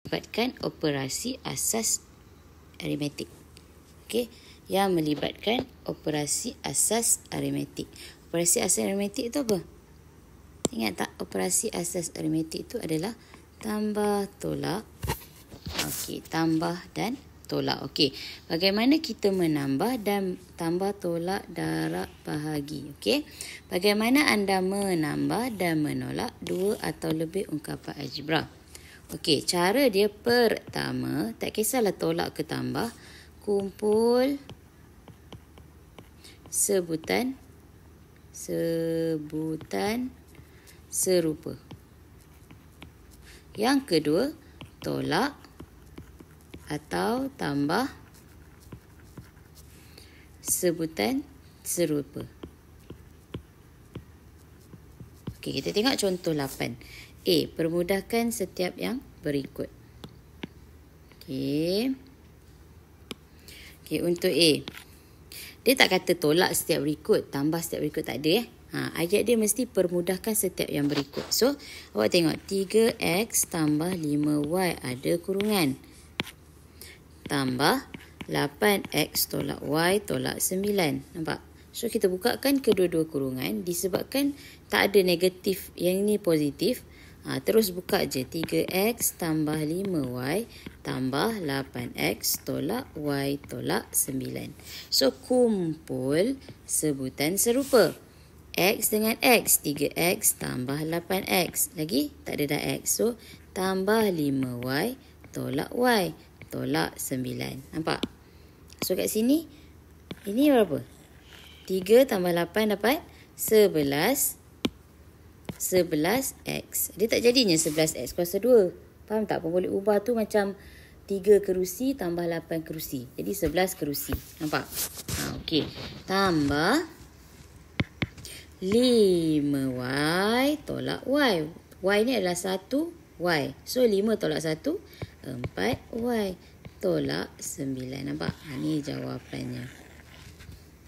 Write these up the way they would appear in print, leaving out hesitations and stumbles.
melibatkan operasi asas aritmetik. Okey, yang melibatkan operasi asas aritmetik. Operasi asas aritmetik itu apa? Ingat tak, operasi asas aritmetik itu adalah tambah, tolak. Okey, tambah dan tolak. Okey, bagaimana kita menambah dan tambah tolak darab bahagi? Okey, bagaimana anda menambah dan menolak dua atau lebih ungkapan algebra? Okey, cara dia pertama, tak kisahlah tolak ke tambah, kumpul sebutan serupa. Yang kedua, tolak atau tambah sebutan serupa. Okey, kita tengok contoh 8. A. Permudahkan setiap yang berikut. Okey. Okey, untuk A. Dia tak kata tolak setiap berikut, tambah setiap berikut, tak ada. Ayat dia mesti permudahkan setiap yang berikut. So, awak tengok 3x tambah 5y ada kurungan. Tambah 8x tolak y tolak 9. Nampak? So, kita bukakan kedua-dua kurungan. Disebabkan tak ada negatif, yang ini positif. Terus buka je. 3x tambah 5y tambah 8x tolak y tolak 9. So, kumpul sebutan serupa. X dengan X. 3X tambah 8X. Lagi tak ada dah X. So, tambah 5Y tolak Y tolak 9. Nampak? So, kat sini, ini berapa? 3 tambah 8 dapat 11. 11X. Dia tak jadinya 11X kuasa 2. Faham tak? Boleh ubah tu macam 3 kerusi tambah 8 kerusi. Jadi 11 kerusi. Nampak? Okey. Tambah 5y tolak y. Y ni adalah 1y. So, 5 tolak 1, 4y tolak 9. Nampak? Ni jawapannya.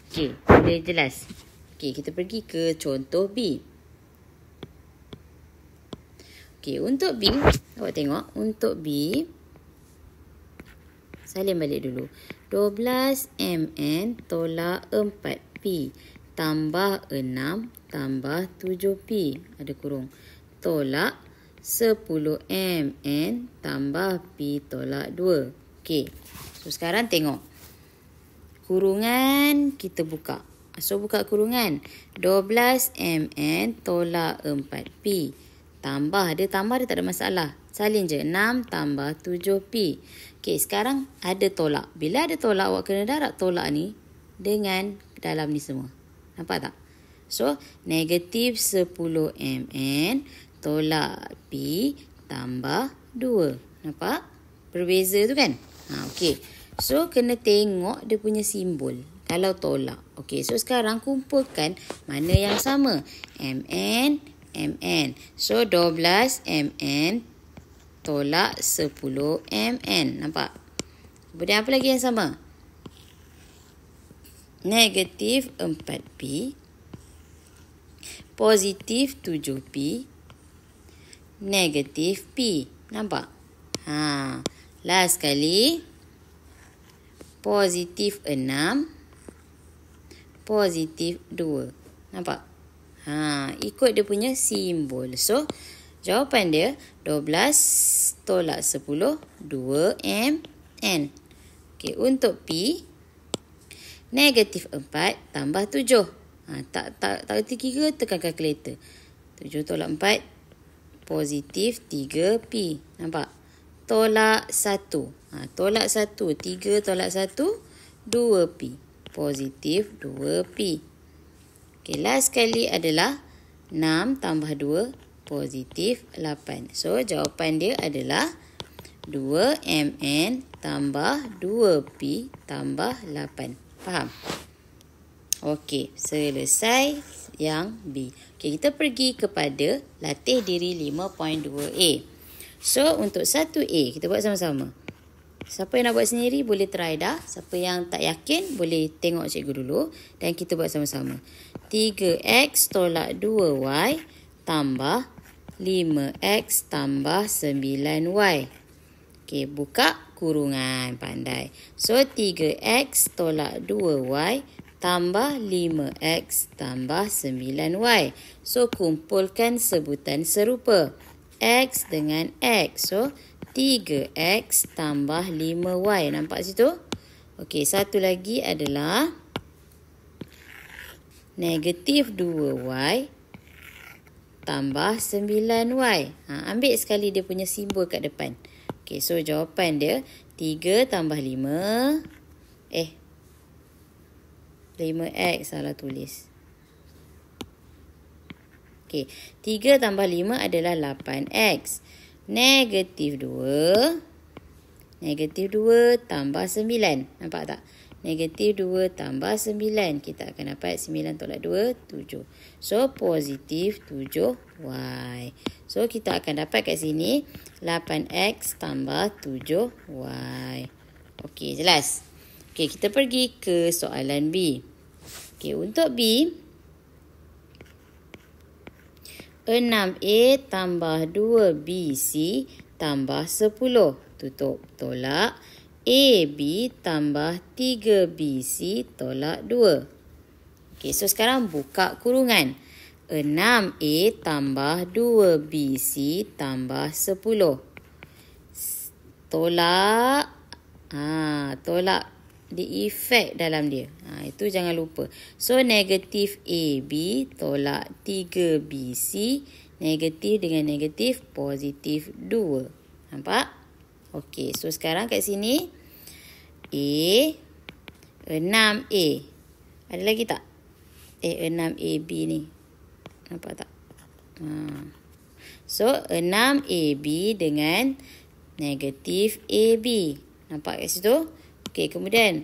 Okey, boleh jelas? Okey, kita pergi ke contoh B. Okey, untuk B, awak tengok. Untuk B, salin balik dulu. 12mn tolak 4p. Tambah 6 tambah 7p. Ada kurung. Tolak 10mn tambah p tolak 2. Okey. So, sekarang tengok. Kurungan kita buka. So, buka kurungan. 12mn tolak 4p. Tambah. Dia tambah, dia tak ada masalah. Salin je. 6 tambah 7p. Okey, sekarang ada tolak. Bila ada tolak, awak kena darab tolak ni dengan dalam ni semua. Nampak tak? So, negatif 10mn tolak p tambah 2. Nampak? Berbeza tu kan? Okey. So, kena tengok dia punya simbol. Kalau tolak. Okey. So, sekarang kumpulkan mana yang sama. mn, mn. So, 12mn tolak 10mn. Nampak? Kemudian apa lagi yang sama? Negatif 4p, positif 7p, negatif p. Nampak? Last sekali. Positif 6, positif 2. Nampak? Ikut dia punya simbol. So, jawapan dia 12 tolak 10, 2mn. Okey, untuk p, negatif 4 tambah 7. Tak kerti kira, tekan kalkulator. 7 tolak 4, positif 3p. Nampak? Tolak 1. Tolak 1. 3 tolak 1, 2p. Positif 2p. Okey, last sekali adalah 6 tambah 2, positif 8. So, jawapan dia adalah 2mn tambah 2p tambah 8. Faham? Okey, selesai yang B. Okey, kita pergi kepada latih diri 5.2a. So, untuk 1a, kita buat sama-sama. Siapa yang nak buat sendiri, boleh try dah. Siapa yang tak yakin, boleh tengok cikgu dulu. Dan kita buat sama-sama. 3x tolak 2y tambah 5x tambah 9y. Okey, buka kurungan. Pandai. So, 3X tolak 2Y tambah 5X tambah 9Y. So, kumpulkan sebutan serupa. X dengan X. So, 3X tambah 5Y. Nampak situ? Okey, satu lagi adalah negatif 2Y tambah 9Y. Ambil sekali dia punya simbol kat depan. Okey, so jawapan dia 3 tambah 5. 5X salah tulis. Okey, 3 tambah 5 adalah 8X. Negatif 2. Negatif 2 tambah 9. Nampak tak? Negatif 2 tambah 9. Kita akan dapat 9 tolak 2, 7. So, positif 7Y. So, kita akan dapat kat sini 8X tambah 7Y. Okey, jelas? Okey, kita pergi ke soalan B. Okey, untuk B, 6A tambah 2BC tambah 10. Tutup, tolak. AB tambah 3BC tolak 2. Okey, so sekarang buka kurungan. 6A tambah 2BC tambah 10. Tolak. Tolak di efek dalam dia. Itu jangan lupa. So, negatif AB tolak 3BC. Negatif dengan negatif, positif 2. Nampak? Okey, so sekarang kat sini A, 6A. Ada lagi tak? 6AB ni. Nampak tak? So, 6AB dengan negatif AB. Nampak kat situ? Okey, kemudian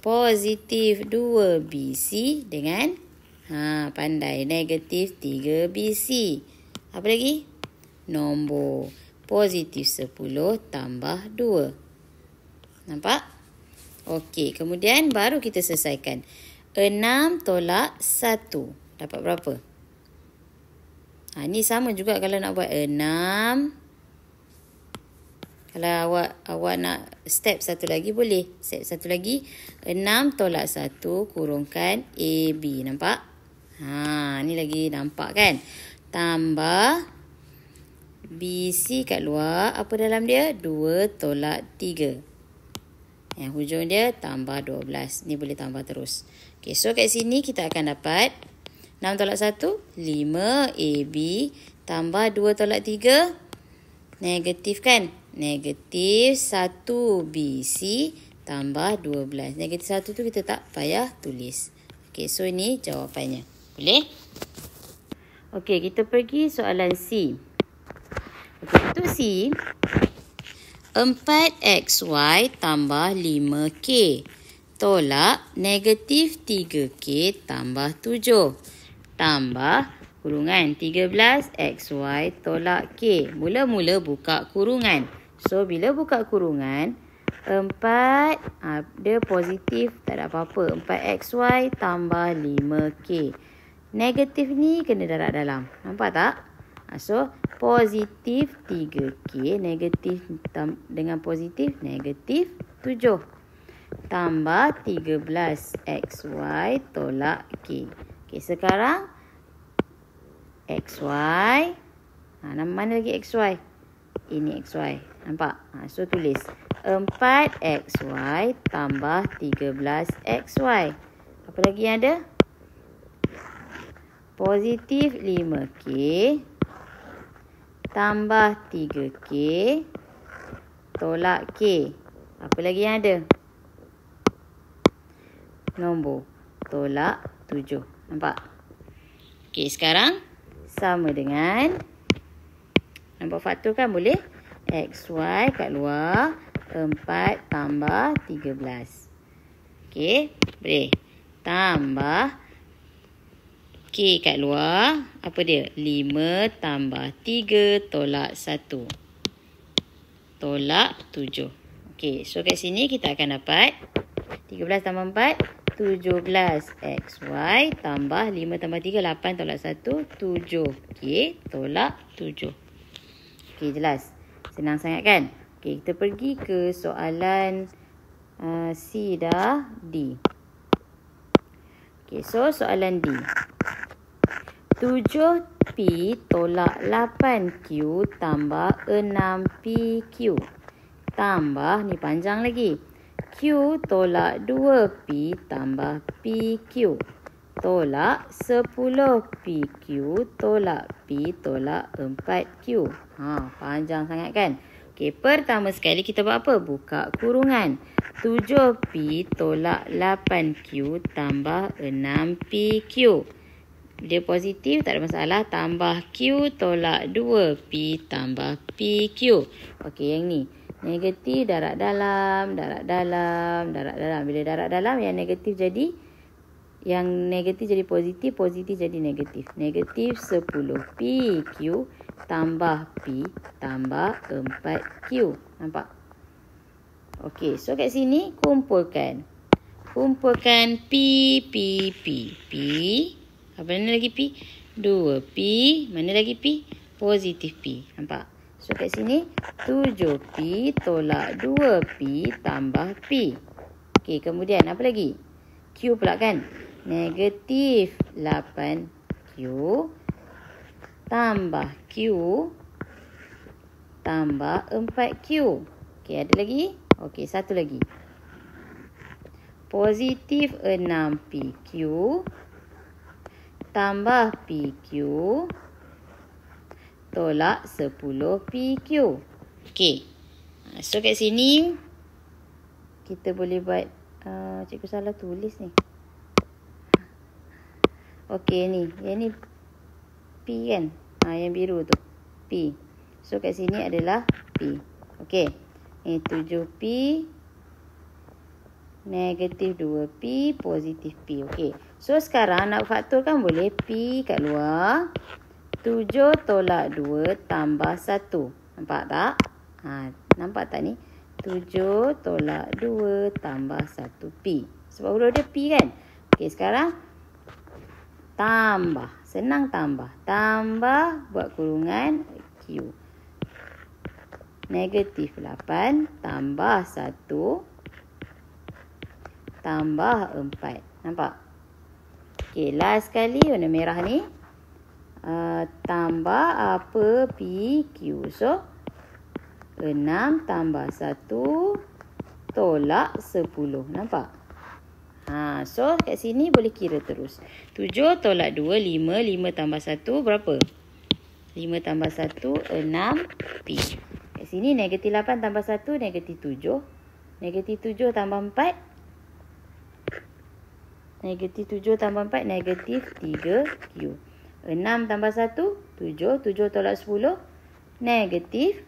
positif 2BC dengan pandai negatif 3BC. Apa lagi? Nombor positif 10 tambah 2. Nampak? Okey, kemudian baru kita selesaikan. 6 tolak 1. Dapat berapa? Ni sama juga kalau nak buat 6. Kalau awak nak step satu lagi boleh. Step satu lagi. 6 tolak 1 kurungkan AB. Nampak? Ni lagi nampak kan? Tambah BC kat luar, apa dalam dia? 2 tolak 3. Yang hujung dia tambah 12. Ni boleh tambah terus. Okay, so kat sini kita akan dapat 6 tolak 1, 5 AB tambah 2 tolak 3. Negatif kan? Negatif 1 BC tambah 12. Negatif 1 tu kita tak payah tulis. Okay, so ini jawapannya. Boleh? Okay, kita pergi soalan C. Okay, untuk C, 4XY tambah 5K tolak negatif 3K tambah 7 tambah kurungan 13XY tolak K. Mula-mula buka kurungan. So, bila buka kurungan, 4, dia positif, tak ada apa-apa. 4XY tambah 5K. Negatif ni kena darab dalam. Nampak tak? So, positif 3K, negatif dengan positif, negatif 7. Tambah 13XY tolak K. Okay, sekarang XY. Mana lagi XY? Ini XY. Nampak? So, tulis 4XY tambah 13XY. Apa lagi yang ada? Positif 5K tambah 3K tolak K. Apa lagi yang ada? Nombor tolak 7. Nampak? Okey, sekarang sama dengan, nampak faktor kan boleh? XY kat luar 4 tambah 13. Okey, boleh. Tambah K kat luar, apa dia? 5 tambah 3 tolak 1. Tolak 7. Okey, so kat sini kita akan dapat 13 tambah 4, 17XY tambah 5 tambah 3, 8 tolak 1, 7K tolak 7. Okey, jelas. Senang sangat kan? Okey, kita pergi ke soalan C dah, D. Okey, so soalan D. 7P tolak 8Q tambah 6PQ. Tambah, ni panjang lagi. Q tolak 2P tambah PQ. Tolak 10PQ tolak P tolak 4Q. Panjang sangat kan? Okey, pertama sekali kita buat apa? Buka kurungan. 7P tolak 8Q tambah 6PQ. Dia positif, tak ada masalah. Tambah Q tolak 2P tambah PQ. Okey, yang ni. Negatif, darab dalam, darab dalam, darab dalam. Bila darab dalam, yang negatif jadi positif jadi negatif. Negatif 10PQ tambah P tambah 4Q. Nampak? Okey, so kat sini kumpulkan. Kumpulkan P. Apa mana lagi P? 2P. Mana lagi P? Positif P. Nampak? So kat sini 7P tolak 2P tambah P. Okey, kemudian apa lagi? Q pula kan? Negatif 8Q tambah Q tambah 4Q. Okey, ada lagi? Okey, satu lagi. Positif 6PQ tambah PQ tolak 10PQ. Okey. So kat sini kita boleh buat cikgu salah tulis ni. Okey ni. Yang ni P kan? Yang biru tu. P. So kat sini adalah P. Okey. Ini 7P negatif 2P positif P. Okey. So sekarang nak faktorkan boleh P kat luar. 7 tolak 2 tambah 1. Nampak tak? Nampak tak ni? 7 tolak 2 tambah 1P. Sebab huruf dia P kan? Okey, sekarang tambah. Senang tambah. Tambah, buat kurungan Q. Negatif 8 tambah 1 tambah 4. Nampak? Okey, last sekali warna merah ni. Tambah apa PQ. So, 6 tambah 1 tolak 10. Nampak? So, kat sini boleh kira terus. 7 tolak 2, 5. 5 tambah 1 berapa? 5 tambah 1, 6P. Kat sini negatif 8 tambah 1, negatif 7. Negatif 7 tambah 4. Negatif 7 tambah 4, negatif 3Q. 6 tambah 1, 7. 7 tolak 10, negatif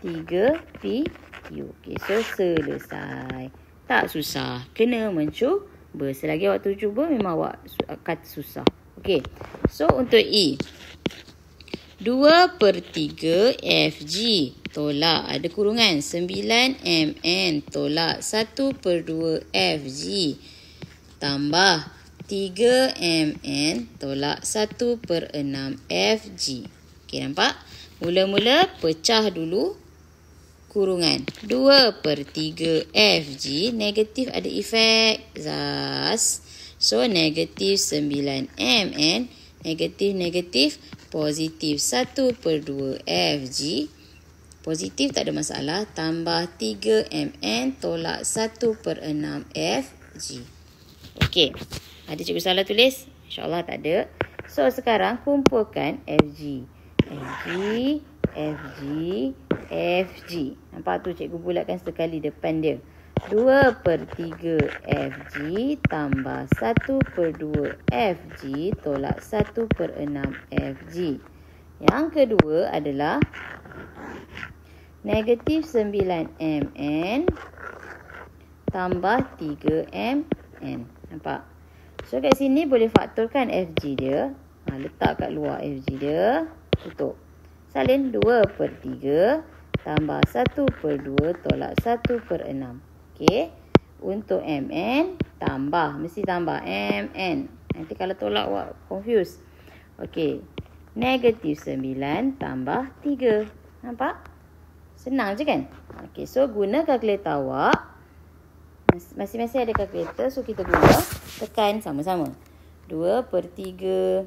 3PQ. Okey, so selesai. Tak susah. Kena mencuba. Selagi awak tu cuba, memang awak kata susah. Okey, so untuk E. 2/3 FG tolak, ada kurungan, 9MN tolak 1/2 FG tambah 3MN tolak 1/6 FG. Okey, nampak? Mula-mula pecah dulu kurungan. 2/3 FG, negatif ada efek zas. So, negatif 9MN, negatif, positif 1/2 FG. Positif tak ada masalah. Tambah 3MN tolak 1/6 FG. Okey. Ada cikgu salah tulis? InsyaAllah tak ada. So, sekarang kumpulkan FG. FG. Nampak tu cikgu bulatkan sekali depan dia. 2/3 FG tambah 1/2 FG tolak 1/6 FG. Yang kedua adalah negatif 9MN tambah 3MN. Nampak? So, kat sini boleh faktorkan FG dia. Letak kat luar FG dia. Tutup. Salin 2/3 tambah 1/2 tolak 1/6. Okey. Untuk MN, tambah. Mesti tambah MN. Nanti kalau tolak, awak confuse. Okey. Negatif 9 tambah 3. Nampak? Senang je kan? Okey, so guna kalkulator awak. Masing-masing ada kalkulator. So, kita guna. Tekan sama-sama. 2/3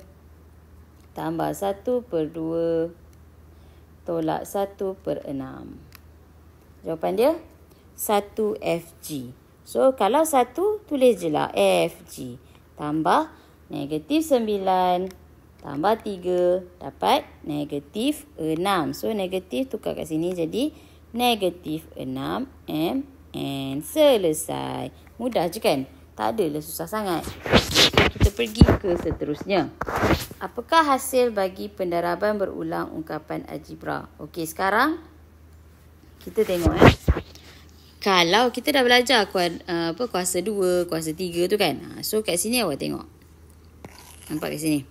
tambah 1/2 tolak 1/6. Jawapan dia 1FG. So, kalau 1, tulis je lah FG. Tambah -9 tambah 3 dapat -6. So, negatif tukar kat sini jadi -6 mn. Selesai. Mudah je kan? Tak adalah susah sangat. So, kita pergi ke seterusnya. Apakah hasil bagi pendaraban berulang ungkapan algebra? Okey, sekarang kita tengok Kalau kita dah belajar kuasa 2, kuasa 3 tu kan. So kat sini awak tengok. Nampak kat sini.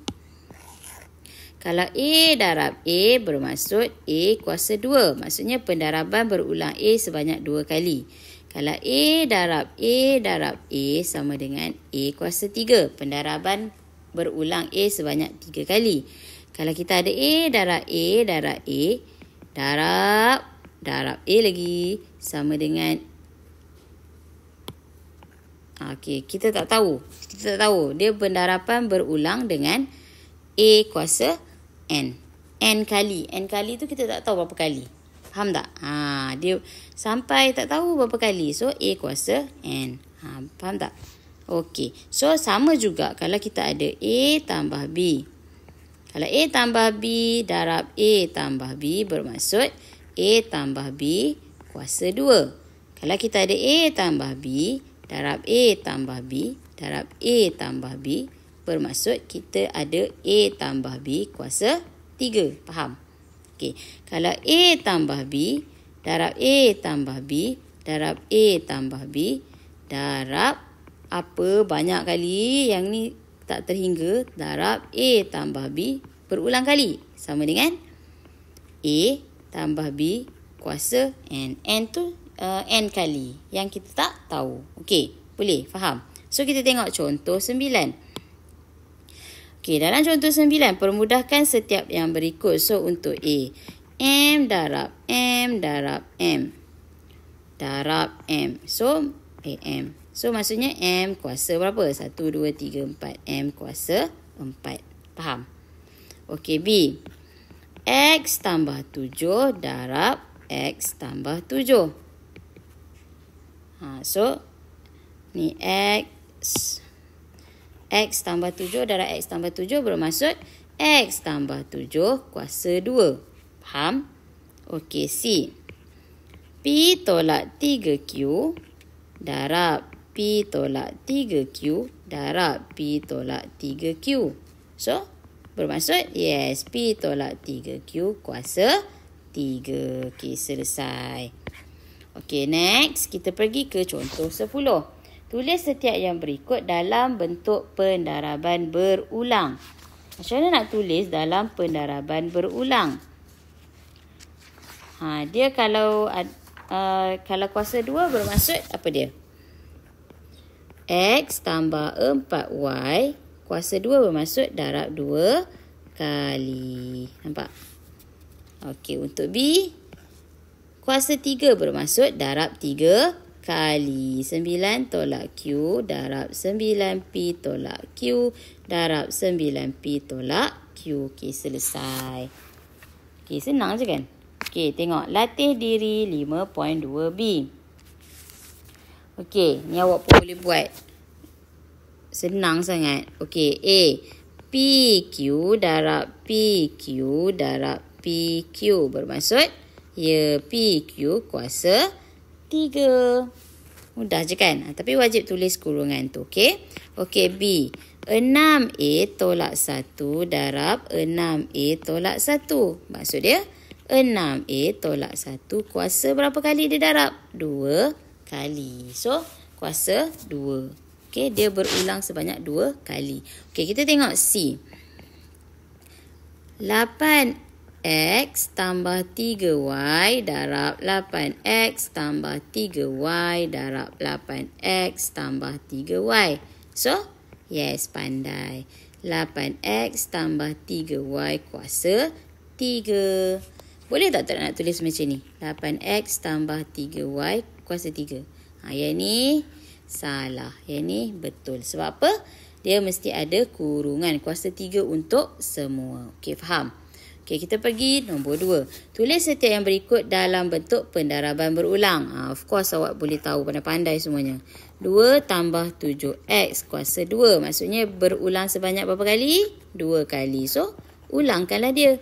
Kalau A darab A bermaksud A kuasa 2. Maksudnya pendaraban berulang A sebanyak 2 kali. Kalau A darab A sama dengan A kuasa 3. Pendaraban berulang A sebanyak 3 kali. Kalau kita ada A darab darab A lagi sama dengan okey, kita tak tahu. Dia pendaraban berulang dengan A kuasa N. N kali tu kita tak tahu berapa kali. Faham tak? Dia sampai tak tahu berapa kali. So A kuasa N. Faham tak? Okey. So sama juga kalau kita ada A tambah B. Kalau A tambah B darab A tambah B bermaksud A tambah B kuasa 2. Kalau kita ada A tambah B, darab A tambah B, darab A tambah B, bermaksud kita ada A tambah B kuasa 3. Faham? Okey. Kalau A tambah B, darab A tambah B, darab A tambah B, darab apa banyak kali, yang ni tak terhingga, darab A tambah B berulang kali. Sama dengan A tambah B kuasa N. N tu N kali. Yang kita tak tahu. Okey, boleh? Faham? So, kita tengok contoh 9. Okey, dalam contoh 9, permudahkan setiap yang berikut. So, untuk A, M darab M darab M. Darab M. So, M. So, maksudnya M kuasa berapa? 1, 2, 3, 4. M kuasa 4. Faham? Okey, B. X tambah 7 darab X tambah 7. So, ni X tambah 7 darab X tambah 7 bermaksud X tambah 7 kuasa 2. Faham? Okey, C. P tolak 3Q darab P tolak 3Q darab P tolak 3Q. So, bermaksud, yes, P tolak 3Q kuasa 3. Okey, selesai. Okey, next. Kita pergi ke contoh 10. Tulis setiap yang berikut dalam bentuk pendaraban berulang. Macam mana nak tulis dalam pendaraban berulang? Dia kalau kuasa 2 bermaksud apa dia? X tambah 4Y. Kuasa 2 bermaksud darab 2 kali. Nampak? Okey, untuk B, kuasa 3 bermaksud darab 3 kali. 9 tolak Q darab 9P tolak Q darab 9P tolak Q. Okey, selesai. Okey, senang je kan? Okey, tengok. Latih diri 5.2B. Okey, ni awak pun boleh buat. Senang sangat. Okey, A. PQ darab PQ darab PQ bermaksud, ya, PQ kuasa 3. Mudah je kan? Tapi wajib tulis kurungan tu. Okey. Okey, B. 6A tolak 1 darab 6A tolak 1. Maksud dia, 6A tolak 1 kuasa berapa kali dia darab? 2 kali. So, kuasa 2. Okey, dia berulang sebanyak 2 kali. Okey, kita tengok C. 8X tambah 3Y darab 8X tambah 3Y darab 8X tambah 3Y. So, yes, pandai. 8X tambah 3Y kuasa 3. Boleh tak nak tulis macam ni? 8x tambah 3y kuasa 3. Yang ni salah. Yang ni betul. Sebab apa? Dia mesti ada kurungan kuasa 3 untuk semua. Okey, faham? Okey, kita pergi nombor 2. Tulis setiap yang berikut dalam bentuk pendaraban berulang. Of course, awak boleh tahu pandai-pandai semuanya. 2 tambah 7x kuasa 2. Maksudnya berulang sebanyak berapa kali? 2 kali. So, ulangkanlah dia.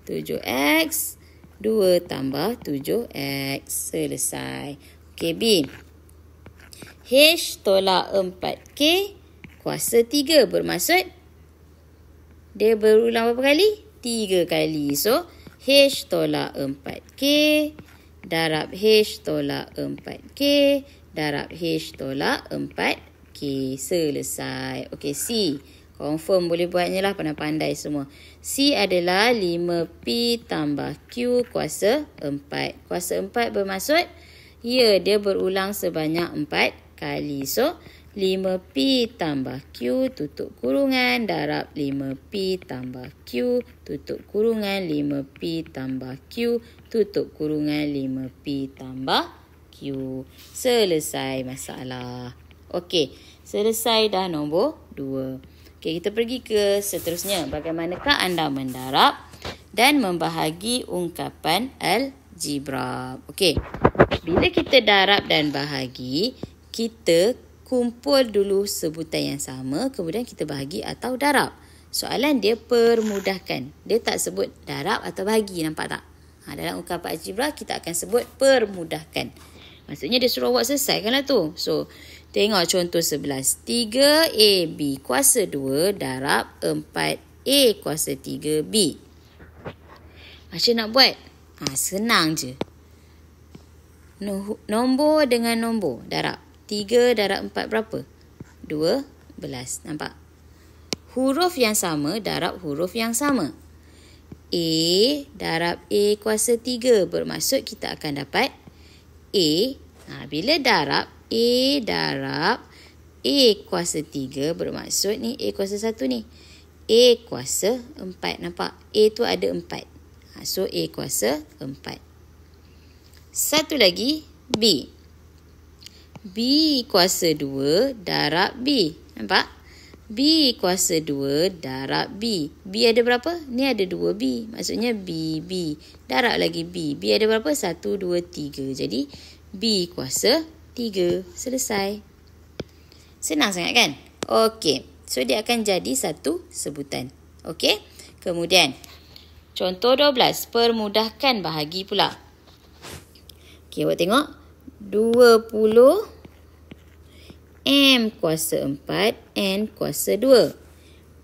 7x, 2 tambah 7x. Selesai. Okey, B. H tolak 4K kuasa 3. Bermaksud, dia berulang berapa kali? 3 kali. So, H tolak 4K darab H tolak 4K darab H tolak 4K. Selesai. Okey, C. Confirm boleh buatnya lah, pandai-pandai semua. C adalah 5P tambah Q kuasa 4. Kuasa 4 bermaksud, ya, dia berulang sebanyak 4 kali. So, 5P tambah Q tutup kurungan darab 5P tambah Q tutup kurungan 5P tambah Q tutup kurungan 5P tambah Q. Selesai masalah. Okey, selesai dah nombor 2. Okey, kita pergi ke seterusnya. Bagaimanakah anda mendarab dan membahagi ungkapan algebra? Okey, bila kita darab dan bahagi, kita kumpul dulu sebutan yang sama, kemudian kita bahagi atau darab. Soalan dia permudahkan. Dia tak sebut darab atau bahagi, nampak tak? Dalam ungkapan algebra, kita akan sebut permudahkan. Maksudnya dia suruh awak selesaikanlah tu. So, tengok contoh 11. 3AB kuasa 2 darab 4A kuasa 3B. Macam nak buat? Senang je. Nombor dengan nombor darab. 3 darab 4 berapa? 12. Nampak? Huruf yang sama darab huruf yang sama. A darab A kuasa 3. Bermaksud kita akan dapat A. Bila darab A darab A kuasa 3, bermaksud ni A kuasa 1 ni. A kuasa 4. Nampak? A tu ada 4. So, A kuasa 4. Satu lagi, B. B kuasa 2 darab B. Nampak? B kuasa 2 darab B. B ada berapa? Ni ada 2B. Maksudnya B, B. Darab lagi B. B ada berapa? 1, 2, 3. Jadi, B kuasa 3. Selesai. Senang sangat kan? Okey. So, dia akan jadi satu sebutan. Okey. Kemudian, contoh 12. Permudahkan bahagi pula. Okey, awak tengok. 20 M kuasa 4 N kuasa 2.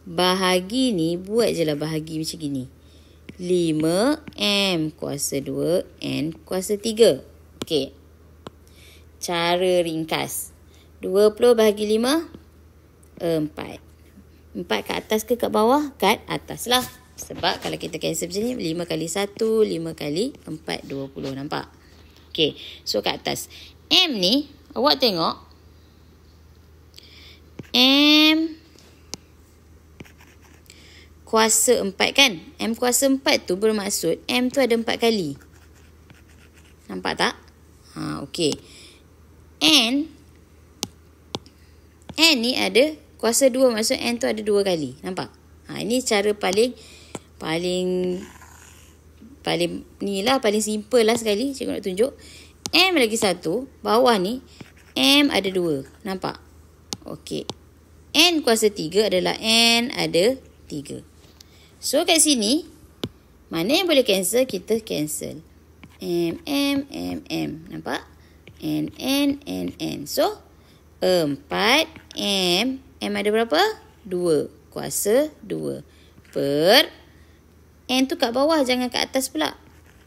Bahagi ni, buat je lah bahagi macam gini. 5 M kuasa 2 N kuasa 3. Okey. Cara ringkas. 20 bahagi 5, 4. 4 kat atas ke kat bawah? Kat atas lah. Sebab kalau kita cancel macam ni, 5 kali 1, 5 kali 4, 20. Nampak? Okey. So, kat atas. M ni, awak tengok. M kuasa 4 kan? M kuasa 4 tu bermaksud M tu ada 4 kali. Nampak tak? Okey. N ni ada kuasa 2, maksud N tu ada 2 kali. Nampak? Ini cara paling ni lah, paling simple lah sekali. Cikgu nak tunjuk. M lagi 1, bawah ni M ada 2. Nampak? Okey. N kuasa 3 adalah N ada 3. So, kat sini, mana yang boleh cancel, kita cancel. M. Nampak? N. So, 4 M. M ada berapa? 2. Kuasa 2. Per. N tu kat bawah, jangan kat atas pula.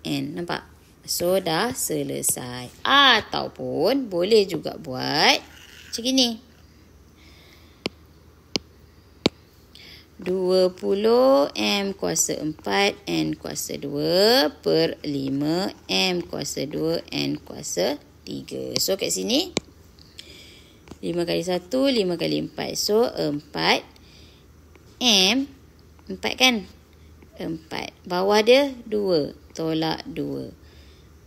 N. Nampak? So, dah selesai. Ataupun, boleh juga buat macam gini. 20 M kuasa 4 N kuasa 2 per 5 M kuasa 2 N kuasa 3. So, kat sini 5 kali 1, 5 kali 4. So, 4 M. 4 kan? 4. Bawah dia 2. tolak 2.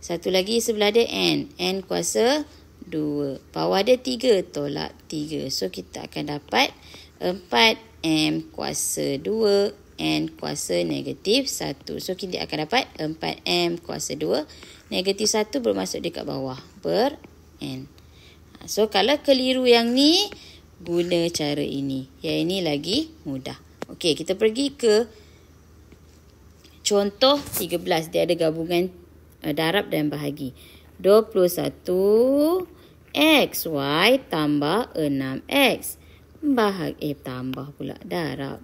Satu lagi sebelah dia N. N kuasa 2. Bawah dia 3 tolak 3. So kita akan dapat 4M kuasa 2. N kuasa negatif 1. So kita akan dapat 4M kuasa 2. Negatif 1 bermasuk dekat bawah. Per N. So kalau keliru yang ni, guna cara ini. Yang ini lagi mudah. Okey, kita pergi ke contoh 13. Dia ada gabungan darab dan bahagi. 21 XY tambah 6X. Tambah pula darab.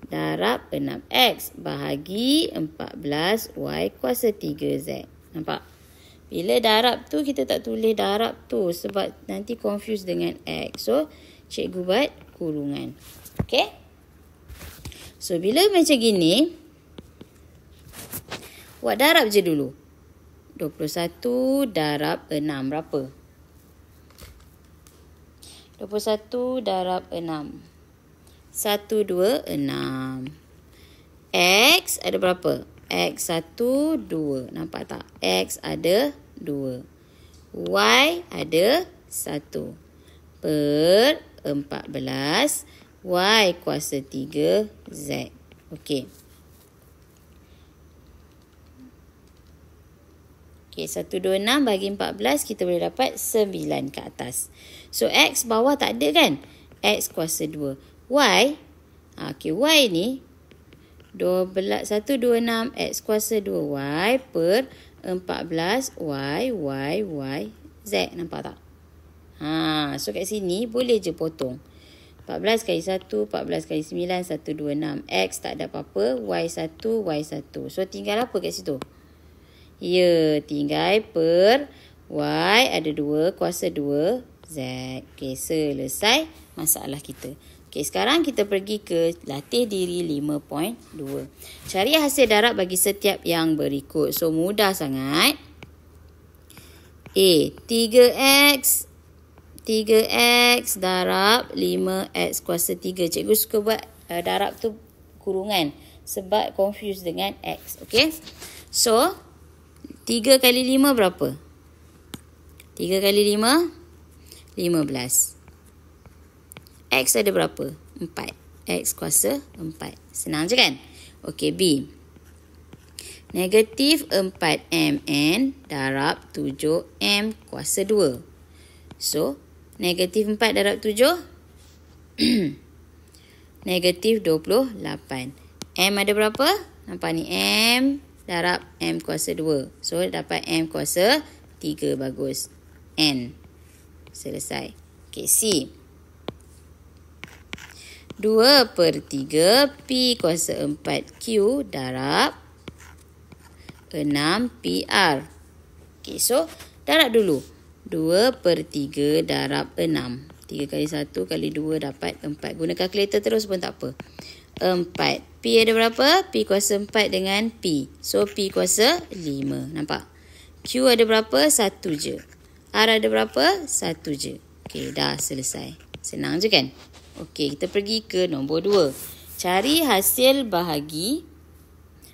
Darab 6X bahagi 14Y kuasa 3Z. Nampak? Bila darab tu, kita tak tulis darab tu sebab nanti confuse dengan X. So, cikgu buat kurungan. Okay? So, bila macam gini, buat darab je dulu. 21 darab 6 berapa? 21 darab 6. 1, 2, 6. X ada berapa? X 1, 2. Nampak tak? X ada 2. Y ada 1. Per 14. Y kuasa 3 Z. Okey. Okey, 126 bagi 14, kita boleh dapat 9 ke atas. So, X bawah tak ada kan? X kuasa 2. Y, okey, Y ni 126 X kuasa 2Y per 14 Y Z. Nampak tak? So kat sini boleh je potong. 14 kali 1, 14 kali 9, 126. X tak ada apa-apa. Y1, Y1. So tinggal apa kat situ? Ya, tinggal per Y ada 2 kuasa 2 Z. Okey, selesai masalah kita. Okey, sekarang kita pergi ke latih diri 5.2. Cari hasil darab bagi setiap yang berikut. So, mudah sangat. A, 3X darab 5X kuasa 3. Cikgu suka buat darab tu kurungan sebab confuse dengan X. Okey. So, 3 kali 5 berapa? 3 kali 5, 15. X ada berapa? 4. X kuasa 4. Senang je kan? Okey, B. Negatif 4MN darab 7M kuasa 2. So, negatif 4 darab 7. Negatif 28. M ada berapa? Nampak ni? M darab M kuasa 2. So, dapat M kuasa 3. Bagus. N. Selesai. Okey, C. 2/3 P kuasa 4Q darab 6PR. Okay, so darab dulu. 2/3 darab 6. 3 kali 1 kali 2 dapat 4. Guna kalkulator terus pun tak apa. 4. P ada berapa? P kuasa 4 dengan P. So, P kuasa 5. Nampak? Q ada berapa? 1 je. R ada berapa? 1 je. Okay, dah selesai. Senang je kan? Okey, kita pergi ke nombor 2. Cari hasil bahagi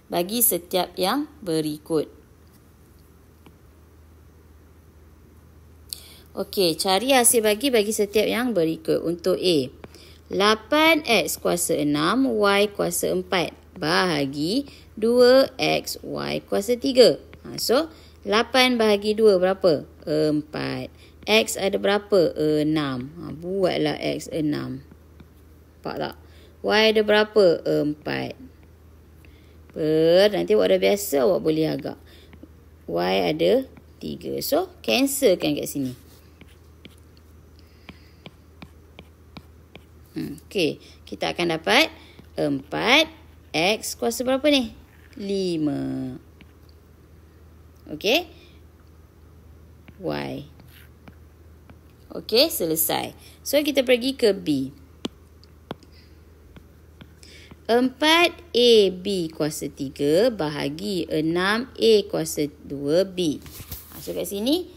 bagi setiap yang berikut. Okey, cari hasil bagi setiap yang berikut. Untuk A, 8X kuasa 6, Y kuasa 4 bahagi 2X, Y kuasa 3. So, 8 bahagi 2 berapa? 4. X ada berapa? 6. Buatlah X 6. Nampak tak? Y ada berapa? 4. Nanti awak dah biasa, awak boleh agak. Y ada 3. So, cancelkan kat sini. Okey, kita akan dapat 4X kuasa berapa ni? 5. Okey. Y. Okey, selesai. So, kita pergi ke B. 4AB kuasa 3 bahagi 6A kuasa 2B. So, kat sini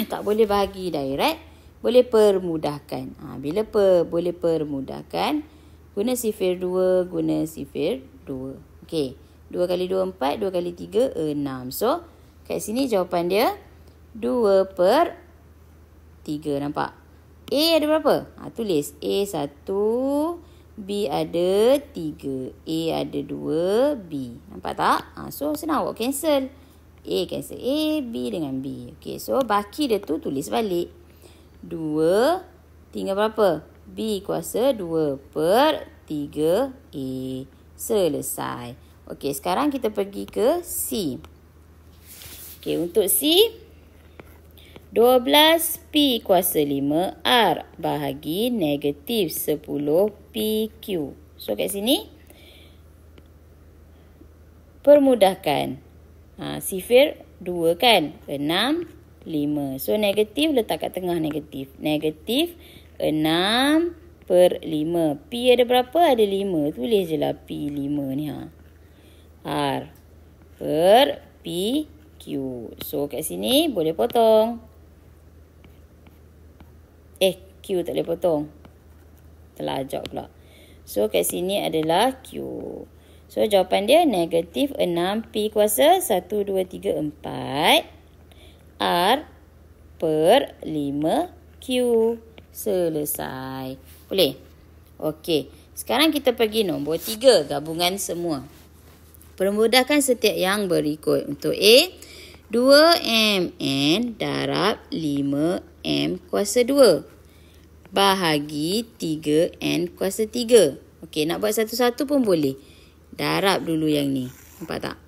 tak boleh bahagi direct. Boleh permudahkan. Bila boleh permudahkan, guna sifir 2, guna sifir 2. Okey. 2 kali 2, 4. 2 kali 3, 6. So, kat sini jawapan dia 2 per 3. Nampak? A ada berapa? Tulis. A 1, B ada 3. A ada 2, B. Nampak tak? So, senang awak cancel. A cancel A, B dengan B. Okay, so baki dia tu tulis balik. 2 tinggal berapa? B kuasa 2 per 3A. Selesai. Okey, sekarang kita pergi ke C. Okey, untuk C, 12P kuasa 5R bahagi negatif 10PQ. So, kat sini, permudahkan. Sifir 2 kan? 6, 5. So, negatif letak kat tengah negatif. Negatif 6 per 5. P ada berapa? Ada 5. Tulis je lah P 5 ni. R per PQ. So, kat sini boleh potong. Q tak boleh potong. Terlajak pula. So, kat sini adalah Q. So, jawapan dia negatif 6P kuasa 1, 2, 3, 4 R per 5Q. Selesai. Boleh? Okey. Sekarang kita pergi nombor 3. Gabungan semua. Permudahkan setiap yang berikut. Untuk A, 2MN darab 5M kuasa 2 bahagi 3N kuasa 3. Okey, nak buat satu-satu pun boleh. Darab dulu yang ni. Nampak tak?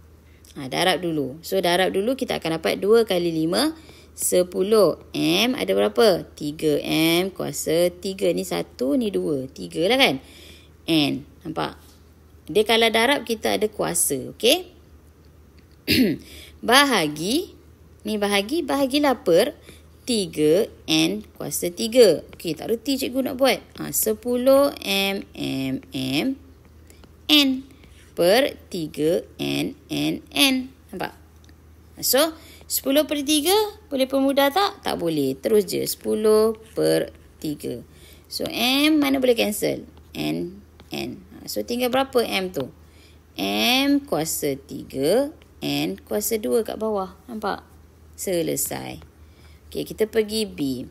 Darab dulu. So, darab dulu kita akan dapat 2 kali 5, 10. M ada berapa? 3M kuasa 3. Ni 1, ni 2. 3 lah kan? N. Nampak? Dia kalau darab kita ada kuasa. Okey? Bahagi. Ni bahagi. Bahagilah per 3N kuasa 3. Okey, tak reti cikgu nak buat. 10M N per 3N. Nampak? So, 10 per 3 boleh permudah tak? Tak boleh. Terus je. 10 per 3. So, M mana boleh cancel? N. So, tinggal berapa M tu? M kuasa 3. N kuasa 2 kat bawah. Nampak? Selesai. Okey, kita pergi B.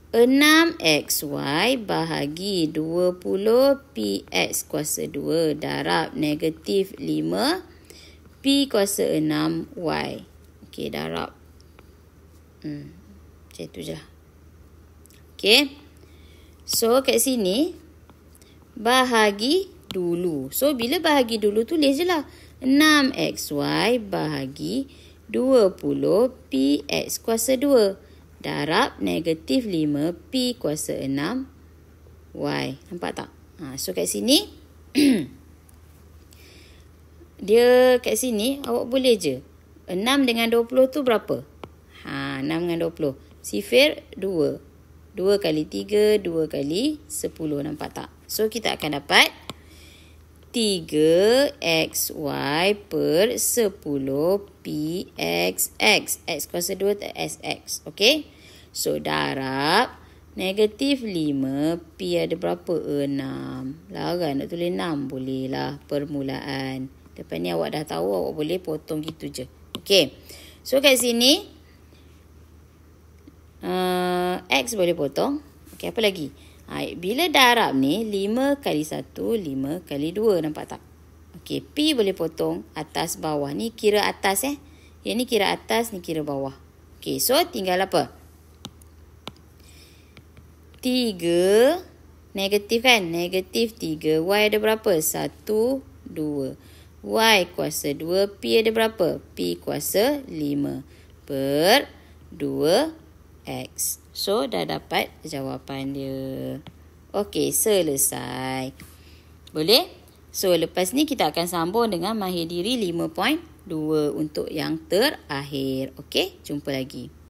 Enam XY bahagi 20PX kuasa 2 darab negatif 5 P kuasa 6Y. Okey, darab. Macam tu je lah. Okey. So, kat sini, bahagi dulu. So, bila bahagi dulu, tulis je lah. 6XY bahagi 20PX kuasa 2. Darab negatif 5P kuasa 6Y. Nampak tak? So, kat sini, dia kat sini, awak boleh je. 6 dengan 20 tu berapa? 6 dengan 20. Sifir 2. 2 kali 3, 2 kali 10. Nampak tak? So, kita akan dapat 3XY per 10PXX. X kuasa 2 tak SX. Okey? So, darab negatif 5P ada berapa? 6. Larang nak tulis 6? Boleh lah. Permulaan. Lepas ni awak dah tahu, awak boleh potong gitu je. Okey? So, kat sini, X boleh potong. Okey, apa lagi? Bila darab ni, 5 kali 1, 5 kali 2. Nampak tak? Okey, P boleh potong atas bawah. Ni kira atas Yang ni kira atas, ni kira bawah. Okey, so tinggal apa? 3, negatif kan? Negatif 3. Y ada berapa? 1, 2. Y kuasa 2. P ada berapa? P kuasa 5 per 2X. So, dah dapat jawapan dia. Okey, selesai. Boleh? So, lepas ni kita akan sambung dengan mahir diri 5.2 untuk yang terakhir. Okey, jumpa lagi.